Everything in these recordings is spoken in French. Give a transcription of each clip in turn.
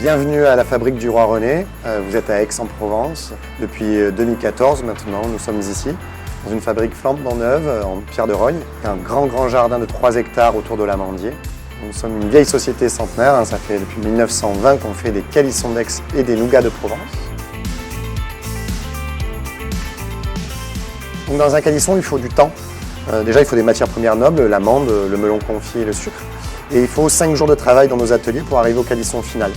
Bienvenue à la fabrique du Roi René. Vous êtes à Aix-en-Provence. Depuis 2014 maintenant, nous sommes ici, dans une fabrique flambant neuve en pierre de rogne. Un grand jardin de 3 hectares autour de l'Amandier. Nous sommes une vieille société centenaire, ça fait depuis 1920 qu'on fait des calissons d'Aix et des nougats de Provence. Donc dans un calisson, il faut du temps. Déjà, il faut des matières premières nobles, l'amande, le melon confit et le sucre. Et il faut 5 jours de travail dans nos ateliers pour arriver au calisson final.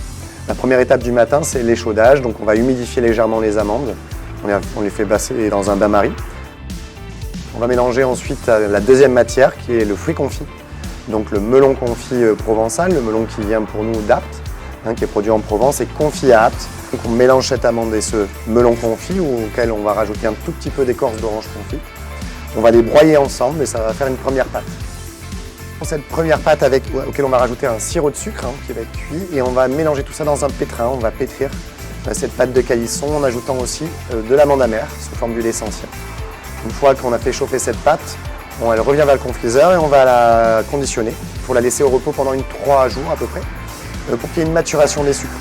La première étape du matin, c'est l'échaudage. Donc on va humidifier légèrement les amandes. On les fait passer dans un bain-marie. On va mélanger ensuite la deuxième matière qui est le fruit confit. Donc le melon confit provençal, le melon qui vient pour nous d'Apt, qui est produit en Provence et confit à Apt. Donc on mélange cette amande et ce melon confit auquel on va rajouter un tout petit peu d'écorce d'orange confit. On va les broyer ensemble et ça va faire une première pâte. Cette première pâte auquel on va rajouter un sirop de sucre qui va être cuit et on va mélanger tout ça dans un pétrin. On va pétrir cette pâte de calisson en ajoutant aussi de l'amande amère sous forme d'huile essentielle. Une fois qu'on a fait chauffer cette pâte, elle revient vers le confiseur et on va la conditionner pour la laisser au repos pendant 3 jours à peu près pour qu'il y ait une maturation des sucres.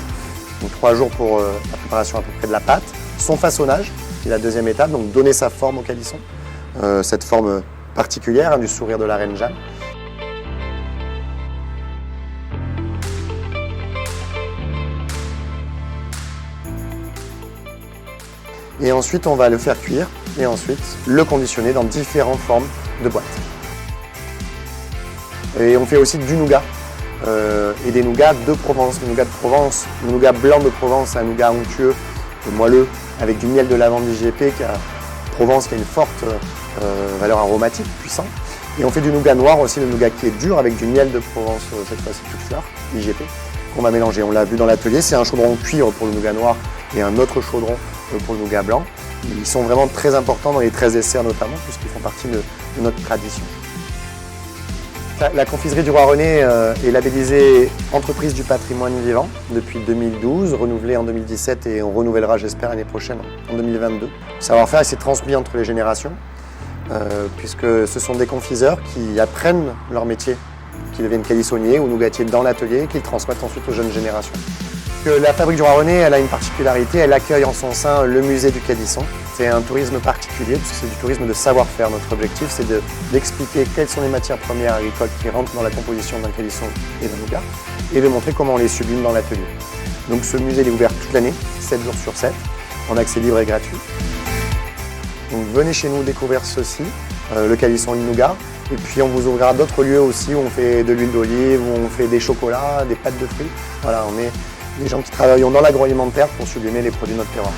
Donc 3 jours pour la préparation à peu près de la pâte, son façonnage qui est la deuxième étape, donc donner sa forme au calisson, cette forme particulière du sourire de la reine Jeanne. Et ensuite, on va le faire cuire et ensuite le conditionner dans différentes formes de boîtes. Et on fait aussi du nougat et des nougats de Provence. Le nougat de Provence, le nougat blanc de Provence, c'est un nougat onctueux, moelleux, avec du miel de lavande IGP qui a Provence qui a une forte valeur aromatique, puissante. Et on fait du nougat noir aussi, le nougat qui est dur, avec du miel de Provence, cette fois-ci toute fleur, IGP, qu'on va mélanger. On l'a vu dans l'atelier, c'est un chaudron cuivre pour le nougat noir et un autre chaudron pour le nougat blanc. Ils sont vraiment très importants dans les 13 desserts notamment, puisqu'ils font partie de notre tradition. La confiserie du Roi René est labellisée Entreprise du patrimoine vivant depuis 2012, renouvelée en 2017 et on renouvellera, j'espère, l'année prochaine en 2022. Le savoir-faire s'est transmis entre les générations, puisque ce sont des confiseurs qui apprennent leur métier, qui deviennent calissonniers ou nougatiers dans l'atelier et qui le transmettent ensuite aux jeunes générations. La fabrique du Roi René, elle a une particularité, elle accueille en son sein le musée du calisson. C'est un tourisme particulier, puisque c'est du tourisme de savoir-faire. Notre objectif, c'est d'expliquer quelles sont les matières premières agricoles qui rentrent dans la composition d'un calisson et d'un nougat, et de montrer comment on les sublime dans l'atelier. Donc ce musée est ouvert toute l'année, 7 jours sur 7, en accès libre et gratuit. Donc venez chez nous découvrir ceci, le calisson et le nougat. Et puis on vous ouvrira d'autres lieux aussi où on fait de l'huile d'olive, où on fait des chocolats, des pâtes de fruits. Voilà, on est des gens qui travaillent dans l'agroalimentaire pour sublimer les produits de notre terroir.